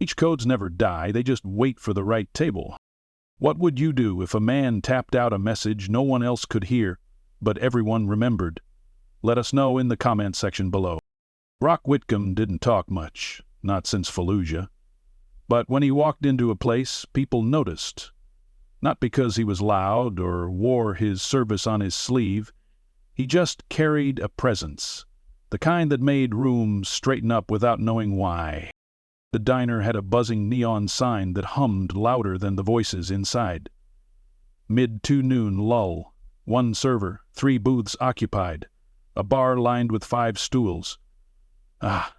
Each codes never die, they just wait for the right table. What would you do if a man tapped out a message no one else could hear, but everyone remembered? Let us know in the comment section below. Brock Whitcomb didn't talk much, not since Fallujah. But when he walked into a place, people noticed. Not because he was loud or wore his service on his sleeve. He just carried a presence, the kind that made rooms straighten up without knowing why. The diner had a buzzing neon sign that hummed louder than the voices inside. Mid-to-noon lull. 1 server, 3 booths occupied. A bar lined with 5 stools. Ah,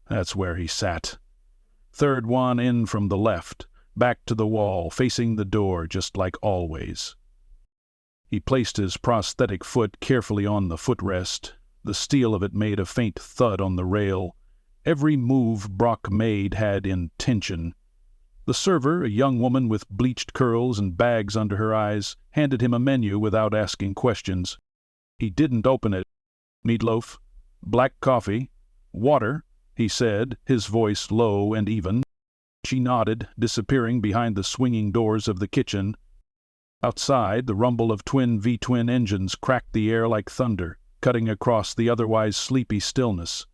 that's where he sat. Third one in from the left, back to the wall, facing the door, just like always. He placed his prosthetic foot carefully on the footrest. The steel of it made a faint thud on the rail. Every move Brock made had intention. The server, a young woman with bleached curls and bags under her eyes, handed him a menu without asking questions. He didn't open it. Meatloaf, black coffee, water, he said, his voice low and even. She nodded, disappearing behind the swinging doors of the kitchen. Outside, the rumble of twin V-twin engines cracked the air like thunder, cutting across the otherwise sleepy stillness.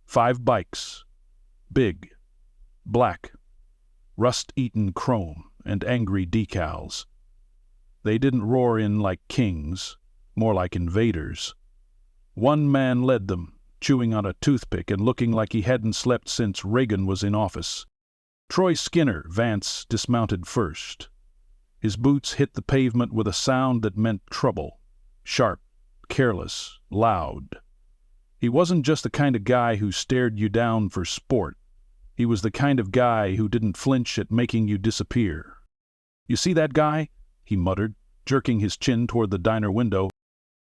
5 bikes. Big. Black. Rust-eaten chrome and angry decals. They didn't roar in like kings, more like invaders. One man led them, chewing on a toothpick and looking like he hadn't slept since Reagan was in office. Troy Skinner, Vance, dismounted first. His boots hit the pavement with a sound that meant trouble. Sharp, careless, loud. He wasn't just the kind of guy who stared you down for sport. He was the kind of guy who didn't flinch at making you disappear. "You see that guy?" he muttered, jerking his chin toward the diner window.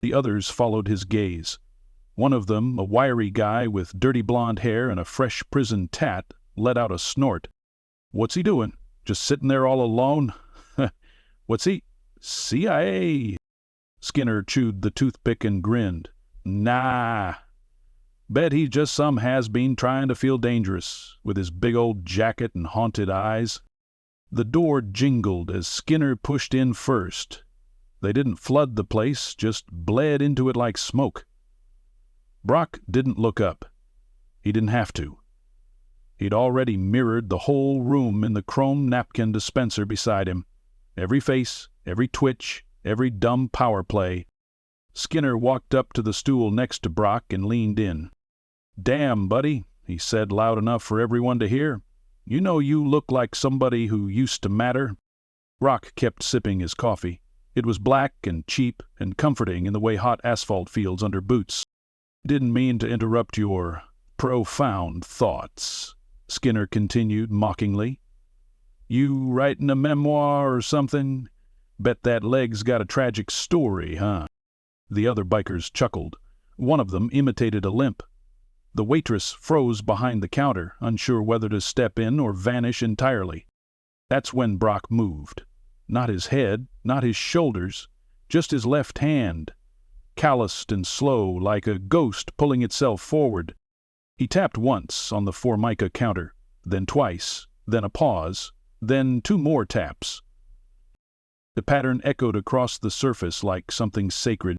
The others followed his gaze. One of them, a wiry guy with dirty blonde hair and a fresh prison tat, let out a snort. "What's he doing? Just sitting there all alone? What's he? CIA?" Skinner chewed the toothpick and grinned. "Nah. Bet he's just some has-been trying to feel dangerous, with his big old jacket and haunted eyes." The door jingled as Skinner pushed in first. They didn't flood the place, just bled into it like smoke. Brock didn't look up. He didn't have to. He'd already mirrored the whole room in the chrome napkin dispenser beside him. Every face, every twitch, every dumb power play. Skinner walked up to the stool next to Brock and leaned in. "Damn, buddy," he said loud enough for everyone to hear. "You know you look like somebody who used to matter." Brock kept sipping his coffee. It was black and cheap and comforting in the way hot asphalt feels under boots. "Didn't mean to interrupt your profound thoughts," Skinner continued mockingly. "You writing a memoir or something? Bet that leg's got a tragic story, huh?" The other bikers chuckled. One of them imitated a limp. The waitress froze behind the counter, unsure whether to step in or vanish entirely. That's when Brock moved. Not his head, not his shoulders, just his left hand, calloused and slow, like a ghost pulling itself forward. He tapped once on the Formica counter, then twice, then a pause, then 2 more taps. The pattern echoed across the surface like something sacred.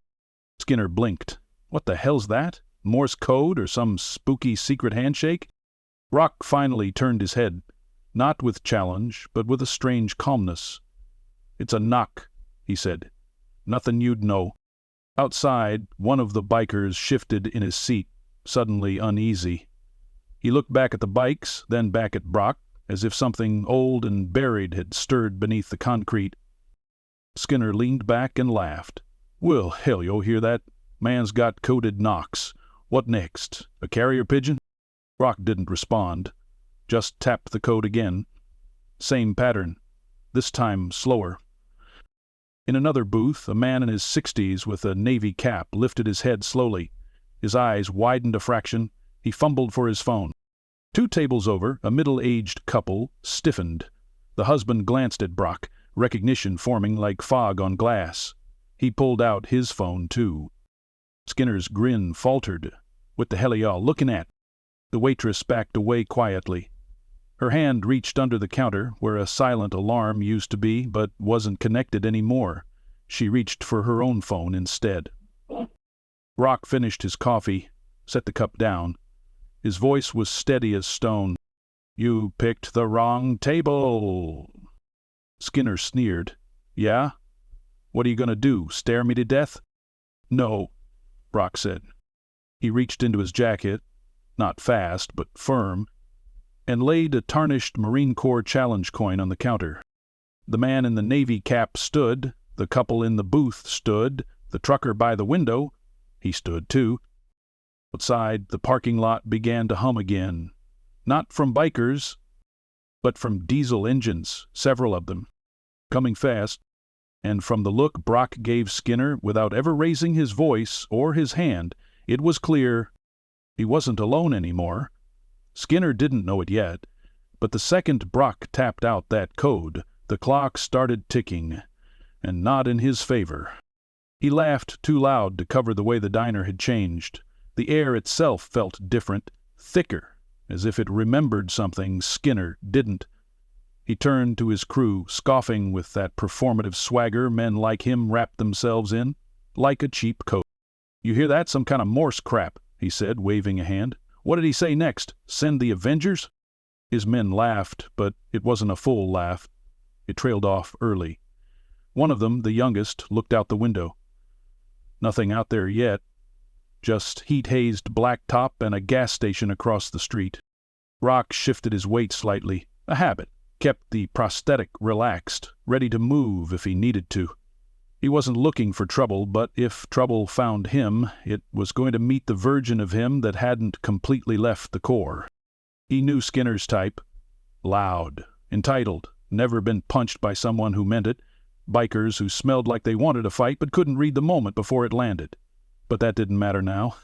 Skinner blinked. What the hell's that? Morse code or some spooky secret handshake? Brock finally turned his head, not with challenge, but with a strange calmness. "It's a knock," he said. "Nothing you'd know." Outside, one of the bikers shifted in his seat, suddenly uneasy. He looked back at the bikes, then back at Brock, as if something old and buried had stirred beneath the concrete. Skinner leaned back and laughed. "Well, hell, you'll hear that. Man's got coded knocks. What next? A carrier pigeon?" Brock didn't respond, just tapped the code again. Same pattern, this time slower. In another booth, a man in his 60s with a navy cap lifted his head slowly. His eyes widened a fraction. He fumbled for his phone. 2 tables over, a middle-aged couple stiffened. The husband glanced at Brock, recognition forming like fog on glass. He pulled out his phone, too. Skinner's grin faltered. "What the hell are y'all looking at?" The waitress backed away quietly. Her hand reached under the counter, where a silent alarm used to be but wasn't connected anymore. She reached for her own phone instead. Brock finished his coffee, set the cup down. His voice was steady as stone. "You picked the wrong table." Skinner sneered. "Yeah? What are you going to do, stare me to death?" "No," Brock said. He reached into his jacket, not fast but firm, and laid a tarnished Marine Corps challenge coin on the counter. The man in the Navy cap stood, the couple in the booth stood, the trucker by the window, he stood too. Outside, the parking lot began to hum again, not from bikers, but from diesel engines, several of them, coming fast, and from the look Brock gave Skinner without ever raising his voice or his hand, it was clear he wasn't alone anymore. Skinner didn't know it yet, but the second Brock tapped out that code, the clock started ticking, and not in his favor. He laughed too loud to cover the way the diner had changed. The air itself felt different, thicker, as if it remembered something Skinner didn't. He turned to his crew, scoffing with that performative swagger men like him wrap themselves in, like a cheap coat. "You hear that? Some kind of Morse crap," he said, waving a hand. "What did he say next? Send the Avengers?" His men laughed, but it wasn't a full laugh. It trailed off early. One of them, the youngest, looked out the window. Nothing out there yet. Just heat-hazed blacktop and a gas station across the street. Brock shifted his weight slightly, a habit, kept the prosthetic relaxed, ready to move if he needed to. He wasn't looking for trouble, but if trouble found him, it was going to meet the version of him that hadn't completely left the Corps. He knew Skinner's type. Loud, entitled, never been punched by someone who meant it. Bikers who smelled like they wanted a fight but couldn't read the moment before it landed. But that didn't matter now.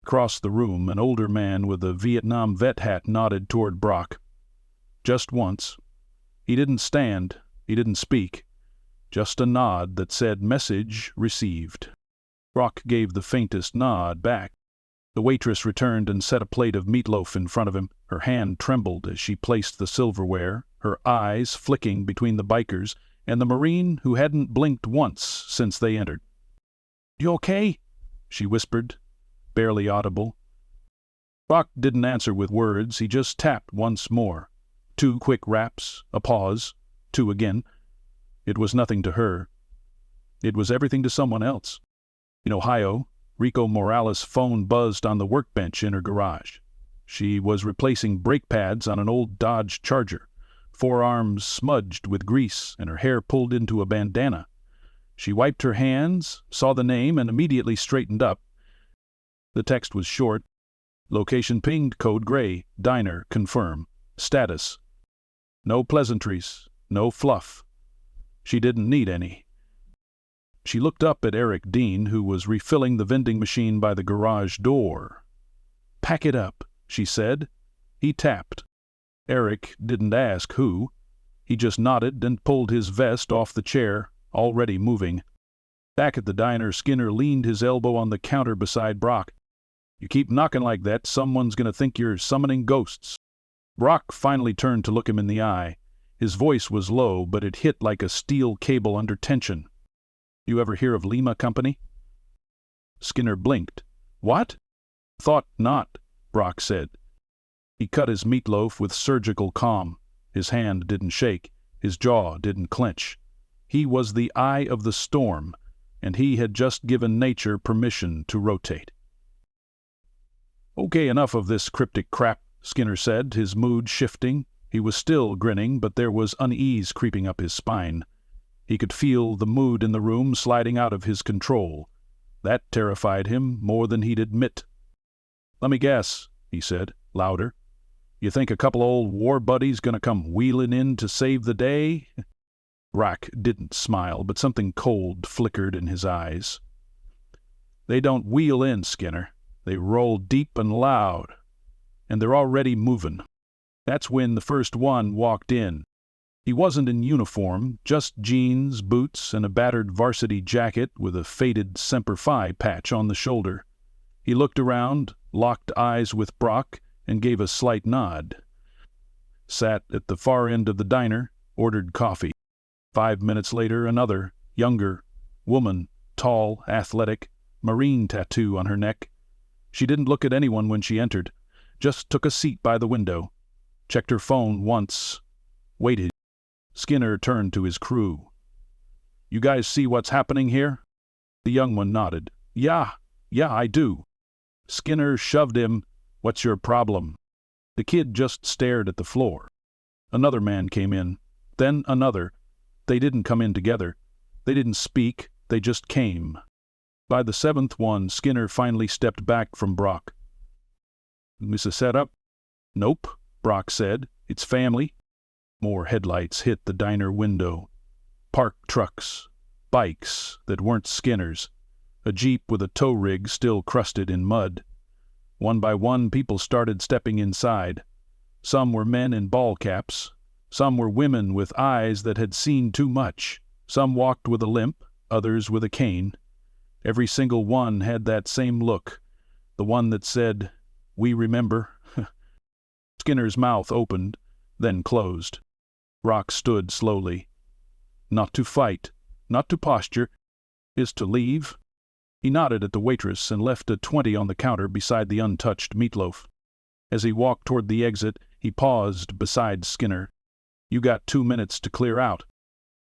Across the room, an older man with a Vietnam vet hat nodded toward Brock. Just once. He didn't stand. He didn't speak. Just a nod that said message received. Brock gave the faintest nod back. The waitress returned and set a plate of meatloaf in front of him. Her hand trembled as she placed the silverware, her eyes flicking between the bikers and the Marine who hadn't blinked once since they entered. "You okay?" she whispered, barely audible. Brock didn't answer with words. He just tapped once more. 2 quick raps, a pause, 2 again. It was nothing to her. It was everything to someone else. In Ohio, Rico Morales' phone buzzed on the workbench in her garage. She was replacing brake pads on an old Dodge Charger, forearms smudged with grease and her hair pulled into a bandana. She wiped her hands, saw the name, and immediately straightened up. The text was short. "Location pinged, code gray, diner, confirm. Status. No pleasantries, no fluff." She didn't need any. She looked up at Eric Dean, who was refilling the vending machine by the garage door. "Pack it up," she said. He tapped. Eric didn't ask who. He just nodded and pulled his vest off the chair, already moving. Back at the diner, Skinner leaned his elbow on the counter beside Brock. "You keep knocking like that, someone's going to think you're summoning ghosts." Brock finally turned to look him in the eye. His voice was low, but it hit like a steel cable under tension. "You ever hear of Lima Company?" Skinner blinked. "What?" "Thought not," Brock said. He cut his meatloaf with surgical calm. His hand didn't shake. His jaw didn't clench. He was the eye of the storm, and he had just given nature permission to rotate. "Okay, enough of this cryptic crap," Skinner said, his mood shifting. He was still grinning, but there was unease creeping up his spine. He could feel the mood in the room sliding out of his control. That terrified him more than he'd admit. "Let me guess," he said, louder. "You think a couple old war buddies gonna come wheeling in to save the day?" Brock didn't smile, but something cold flickered in his eyes. "They don't wheel in, Skinner. They roll deep and loud. And they're already moving." That's when the first one walked in. He wasn't in uniform, just jeans, boots, and a battered varsity jacket with a faded Semper Fi patch on the shoulder. He looked around, locked eyes with Brock, and gave a slight nod. sat at the far end of the diner, ordered coffee. 5 minutes later, another, younger, woman, tall, athletic, marine tattoo on her neck. She didn't look at anyone when she entered, just took a seat by the window, checked her phone once, waited. Skinner turned to his crew. "You guys see what's happening here?" The young one nodded. Yeah, I do." Skinner shoved him. "What's your problem?" The kid just stared at the floor. Another man came in, then another. They didn't come in together. They didn't speak, they just came. By the seventh one, Skinner finally stepped back from Brock. "Miss a setup?" "Nope," Brock said. "It's family." More headlights hit the diner window. Parked trucks, bikes that weren't Skinner's, a Jeep with a tow rig still crusted in mud. One by one, people started stepping inside. Some were men in ball caps. Some were women with eyes that had seen too much. Some walked with a limp, others with a cane. Every single one had that same look, the one that said, "We remember." Skinner's mouth opened, then closed. Brock stood slowly. "Not to fight, not to posture, is to leave." He nodded at the waitress and left a 20 on the counter beside the untouched meatloaf. As he walked toward the exit, he paused beside Skinner. "You got 2 minutes to clear out."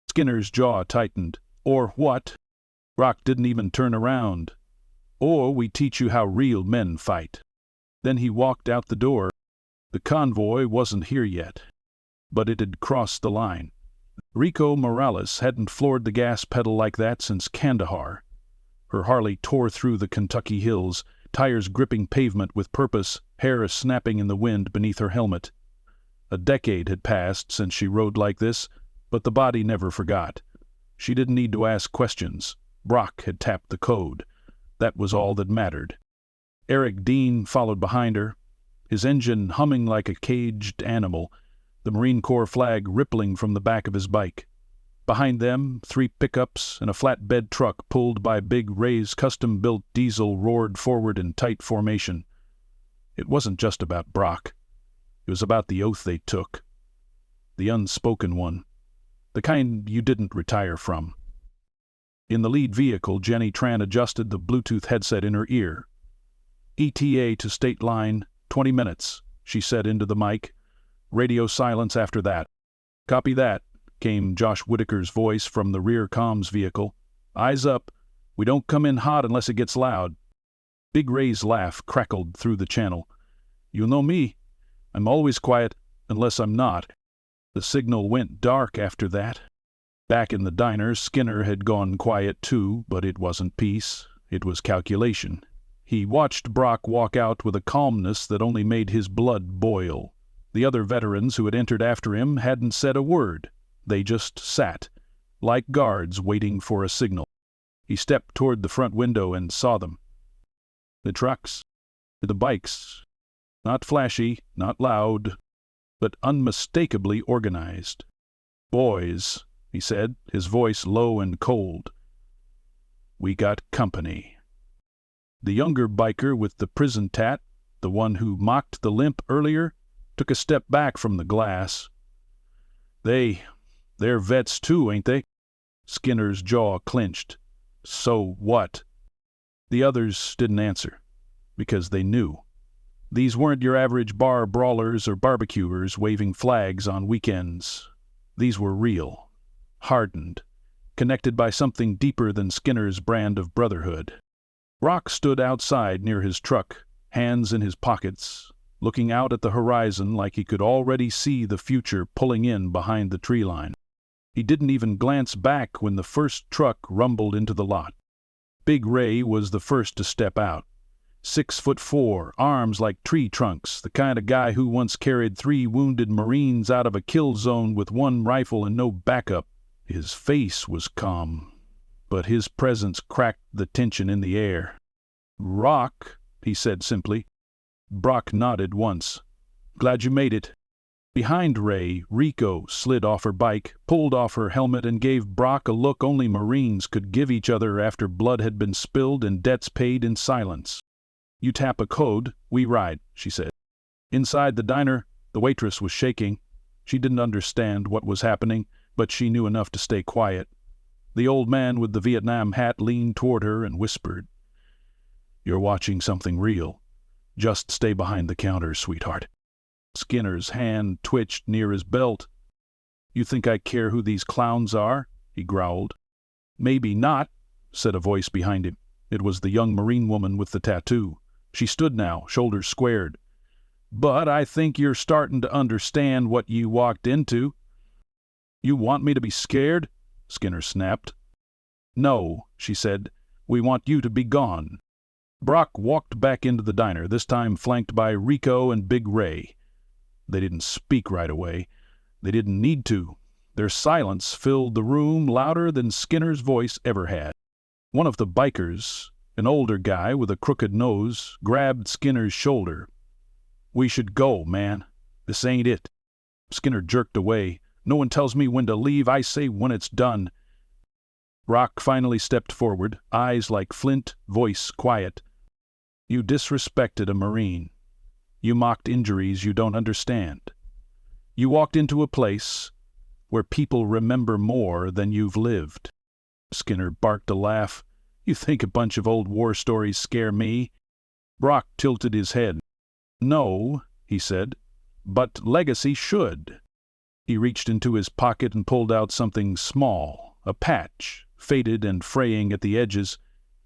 Skinner's jaw tightened. "Or what?" Brock didn't even turn around. "Or we teach you how real men fight." Then he walked out the door. The convoy wasn't here yet, but it had crossed the line. Rico Morales hadn't floored the gas pedal like that since Kandahar. Her Harley tore through the Kentucky hills, tires gripping pavement with purpose, hair snapping in the wind beneath her helmet. A decade had passed since she rode like this, but the body never forgot. She didn't need to ask questions. Brock had tapped the code. That was all that mattered. Eric Dean followed behind her, his engine humming like a caged animal, the Marine Corps flag rippling from the back of his bike. Behind them, 3 pickups and a flatbed truck pulled by Big Ray's custom-built diesel roared forward in tight formation. It wasn't just about Brock. It was about the oath they took. The unspoken one. The kind you didn't retire from. In the lead vehicle, Jenny Tran adjusted the Bluetooth headset in her ear. "ETA to state line, 20 minutes, she said into the mic. "Radio silence after that." "Copy that," came Josh Whitaker's voice from the rear comms vehicle. "Eyes up. We don't come in hot unless it gets loud." Big Ray's laugh crackled through the channel. "You know me. I'm always quiet, unless I'm not." The signal went dark after that. Back in the diner, Skinner had gone quiet too, but it wasn't peace. It was calculation. He watched Brock walk out with a calmness that only made his blood boil. The other veterans who had entered after him hadn't said a word. They just sat, like guards waiting for a signal. He stepped toward the front window and saw them. The trucks, the bikes, not flashy, not loud, but unmistakably organized. "Boys," he said, his voice low and cold. "We got company." The younger biker with the prison tat, the one who mocked the limp earlier, took a step back from the glass. They're vets too, ain't they?" Skinner's jaw clenched. "So what?" The others didn't answer, because they knew. These weren't your average bar brawlers or barbecuers waving flags on weekends. These were real, hardened, connected by something deeper than Skinner's brand of brotherhood. Brock stood outside near his truck, hands in his pockets, looking out at the horizon like he could already see the future pulling in behind the tree line. He didn't even glance back when the first truck rumbled into the lot. Big Ray was the first to step out. 6'4", arms like tree trunks, the kind of guy who once carried 3 wounded Marines out of a kill zone with 1 rifle and no backup. His face was calm, but his presence cracked the tension in the air. "Rock," he said simply. Brock nodded once. "Glad you made it." Behind Ray, Rico slid off her bike, pulled off her helmet, and gave Brock a look only Marines could give each other after blood had been spilled and debts paid in silence. "You tap a code, we ride," she said. Inside the diner, the waitress was shaking. She didn't understand what was happening, but she knew enough to stay quiet. The old man with the Vietnam hat leaned toward her and whispered, "You're watching something real. Just stay behind the counter, sweetheart." Skinner's hand twitched near his belt. "You think I care who these clowns are?" he growled. "Maybe not," said a voice behind him. It was the young Marine woman with the tattoo. She stood now, shoulders squared. "But I think you're starting to understand what you walked into." "You want me to be scared?" Skinner snapped. "No," she said. "We want you to be gone." Brock walked back into the diner, this time flanked by Rico and Big Ray. They didn't speak right away. They didn't need to. Their silence filled the room louder than Skinner's voice ever had. One of the bikers, an older guy with a crooked nose, grabbed Skinner's shoulder. "We should go, man. This ain't it." Skinner jerked away. "No one tells me when to leave. I say when it's done." Brock finally stepped forward, eyes like flint, voice quiet. "You disrespected a Marine. You mocked injuries you don't understand. You walked into a place where people remember more than you've lived." Skinner barked a laugh. "You think a bunch of old war stories scare me?" Brock tilted his head. "No," he said, "but legacy should." He reached into his pocket and pulled out something small, a patch, faded and fraying at the edges.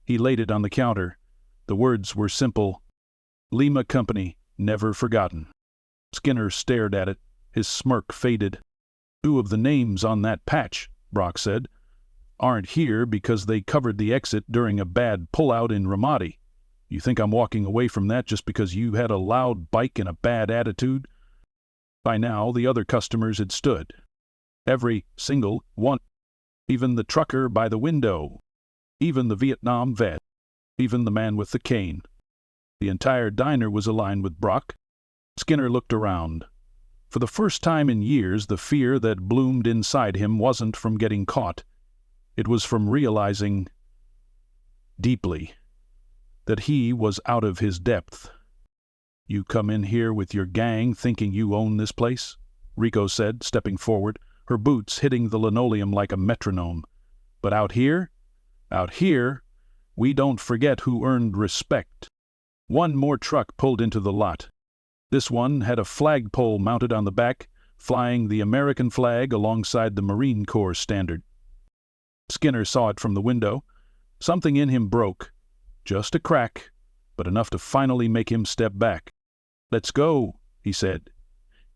He laid it on the counter. The words were simple: "Lima Company, never forgotten." Skinner stared at it. His smirk faded. "Two of the names on that patch," Brock said, "aren't here because they covered the exit during a bad pullout in Ramadi. You think I'm walking away from that just because you had a loud bike and a bad attitude?" By now, the other customers had stood. Every single one. Even the trucker by the window. Even the Vietnam vet. Even the man with the cane. The entire diner was aligned with Brock. Skinner looked around. For the first time in years, the fear that bloomed inside him wasn't from getting caught. It was from realizing, deeply, that he was out of his depth. "You come in here with your gang thinking you own this place?" Rico said, stepping forward, her boots hitting the linoleum like a metronome. "But out here, we don't forget who earned respect." One more truck pulled into the lot. This one had a flagpole mounted on the back, flying the American flag alongside the Marine Corps standard. Skinner saw it from the window. Something in him broke. Just a crack, but enough to finally make him step back. "Let's go," he said.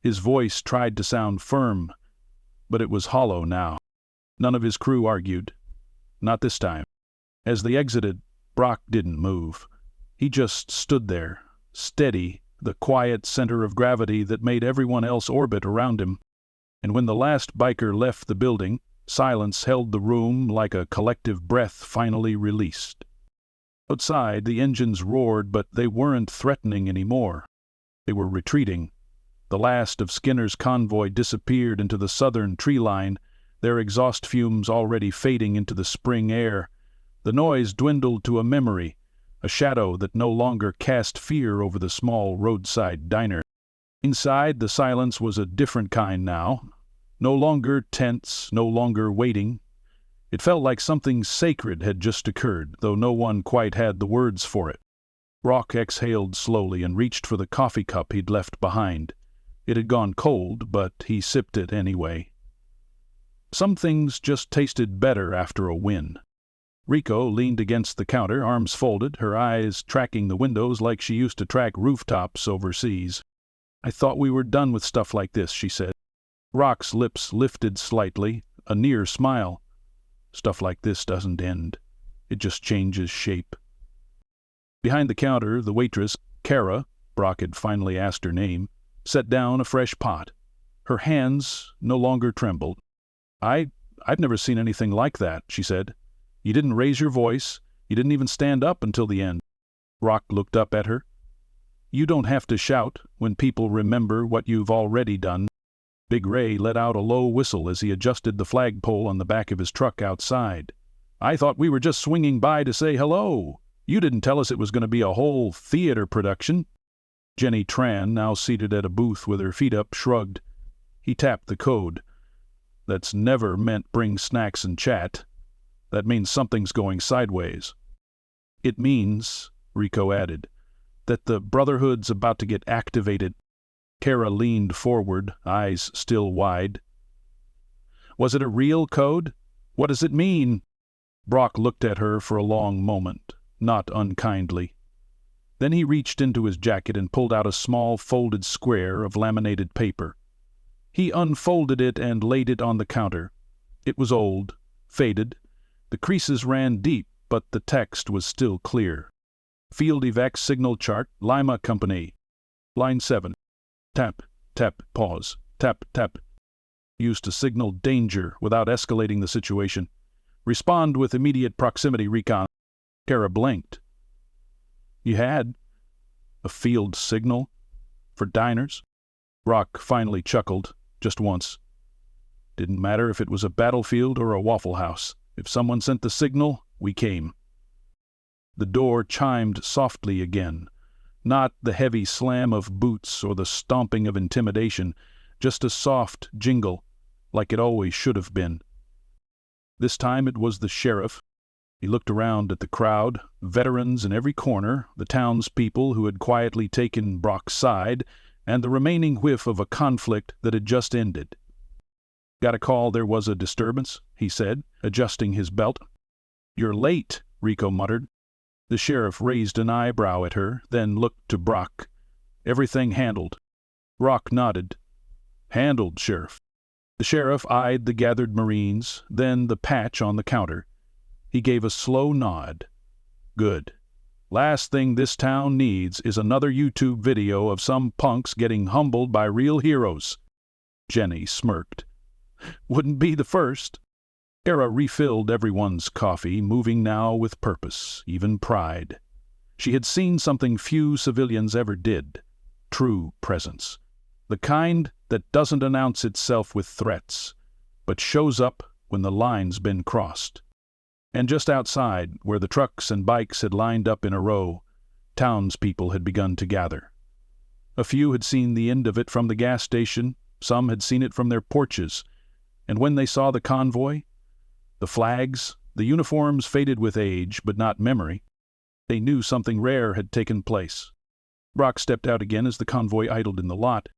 His voice tried to sound firm, but it was hollow now. None of his crew argued. Not this time. As they exited, Brock didn't move. He just stood there, steady, the quiet center of gravity that made everyone else orbit around him. And when the last biker left the building, silence held the room like a collective breath finally released. Outside, the engines roared, but they weren't threatening anymore. They were retreating. The last of Skinner's convoy disappeared into the southern tree line, their exhaust fumes already fading into the spring air. The noise dwindled to a memory, a shadow that no longer cast fear over the small roadside diner. Inside, the silence was a different kind now. No longer tense, no longer waiting. It felt like something sacred had just occurred, though no one quite had the words for it. Brock exhaled slowly and reached for the coffee cup he'd left behind. It had gone cold, but he sipped it anyway. Some things just tasted better after a win. Rico leaned against the counter, arms folded, her eyes tracking the windows like she used to track rooftops overseas. "I thought we were done with stuff like this," she said. Brock's lips lifted slightly, a near smile. "Stuff like this doesn't end. It just changes shape." Behind the counter, the waitress, Kara, Brock had finally asked her name, set down a fresh pot. Her hands no longer trembled. I've never seen anything like that," she said. "You didn't raise your voice. You didn't even stand up until the end." Brock looked up at her. "You don't have to shout when people remember what you've already done." Big Ray let out a low whistle as he adjusted the flagpole on the back of his truck outside. "I thought we were just swinging by to say hello. You didn't tell us it was going to be a whole theater production." Jenny Tran, now seated at a booth with her feet up, shrugged. He tapped the code. That's never meant bring snacks and chat. That means something's going sideways. It means, Rico added, that the Brotherhood's about to get activated. Kara leaned forward, eyes still wide. Was it a real code? What does it mean? Brock looked at her for a long moment, not unkindly. Then he reached into his jacket and pulled out a small folded square of laminated paper. He unfolded it and laid it on the counter. It was old, faded. The creases ran deep, but the text was still clear. Field evac signal chart, Lima Company. Line 7. Tap, tap, pause, tap, tap. Used to signal danger without escalating the situation. Respond with immediate proximity recon. Kara blinked. You had a field signal for diners? Brock finally chuckled, just once. Didn't matter if it was a battlefield or a Waffle House. If someone sent the signal, we came. The door chimed softly again. Not the heavy slam of boots or the stomping of intimidation, just a soft jingle, like it always should have been. This time it was the sheriff. He looked around at the crowd, veterans in every corner, the townspeople who had quietly taken Brock's side, and the remaining whiff of a conflict that had just ended. Got a call there was a disturbance, he said, adjusting his belt. You're late, Rico muttered. The sheriff raised an eyebrow at her, then looked to Brock. Everything handled. Brock nodded. Handled, Sheriff. The sheriff eyed the gathered Marines, then the patch on the counter. He gave a slow nod. Good. Last thing this town needs is another YouTube video of some punks getting humbled by real heroes. Jenny smirked. Wouldn't be the first. Kara refilled everyone's coffee, moving now with purpose, even pride. She had seen something few civilians ever did. True presence. The kind that doesn't announce itself with threats, but shows up when the line's been crossed. And just outside, where the trucks and bikes had lined up in a row, townspeople had begun to gather. A few had seen the end of it from the gas station, some had seen it from their porches, and when they saw the convoy, the flags, the uniforms faded with age, but not memory, they knew something rare had taken place. Brock stepped out again as the convoy idled in the lot.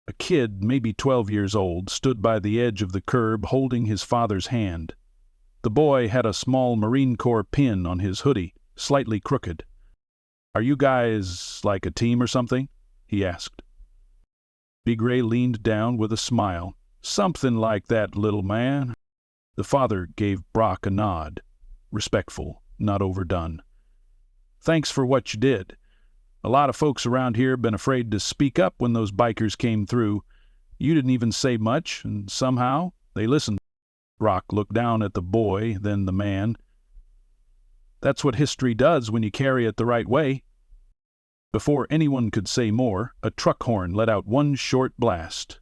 A kid, maybe 12 years old, stood by the edge of the curb holding his father's hand. The boy had a small Marine Corps pin on his hoodie, slightly crooked. Are you guys like a team or something? He asked. Big Ray leaned down with a smile. Something like that, little man. The father gave Brock a nod. Respectful, not overdone. Thanks for what you did. A lot of folks around here have been afraid to speak up when those bikers came through. You didn't even say much, and somehow they listened. Brock looked down at the boy, then the man. That's what history does when you carry it the right way. Before anyone could say more, a truck horn let out one short blast.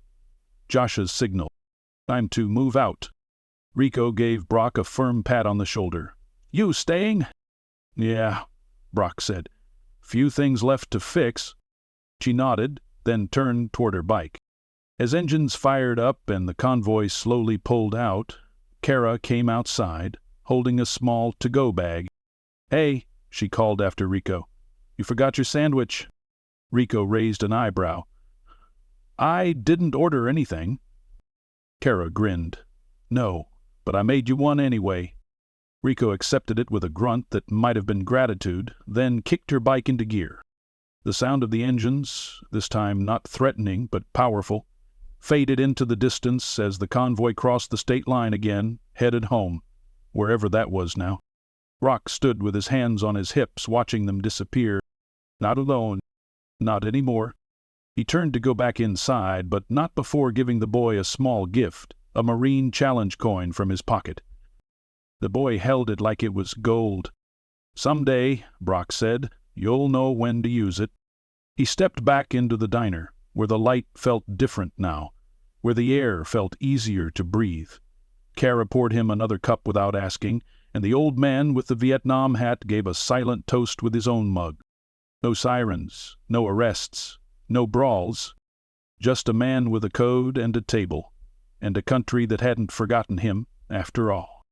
Josh's signal. Time to move out. Rico gave Brock a firm pat on the shoulder. You staying? Yeah, Brock said. Few things left to fix. She nodded, then turned toward her bike. As engines fired up and the convoy slowly pulled out, Kara came outside, holding a small to-go bag. Hey, she called after Rico. You forgot your sandwich. Rico raised an eyebrow. I didn't order anything. Kara grinned. No, but I made you one anyway. Rico accepted it with a grunt that might have been gratitude, then kicked her bike into gear. The sound of the engines, this time not threatening but powerful, faded into the distance as the convoy crossed the state line again, headed home, wherever that was now. Brock stood with his hands on his hips, watching them disappear. Not alone. Not anymore. He turned to go back inside, but not before giving the boy a small gift, a Marine challenge coin from his pocket. The boy held it like it was gold. Someday, Brock said, you'll know when to use it. He stepped back into the diner, where the light felt different now, where the air felt easier to breathe. Kara poured him another cup without asking, and the old man with the Vietnam hat gave a silent toast with his own mug. No sirens, no arrests, no brawls, Just a man with a code and a table, and a country that hadn't forgotten him after all.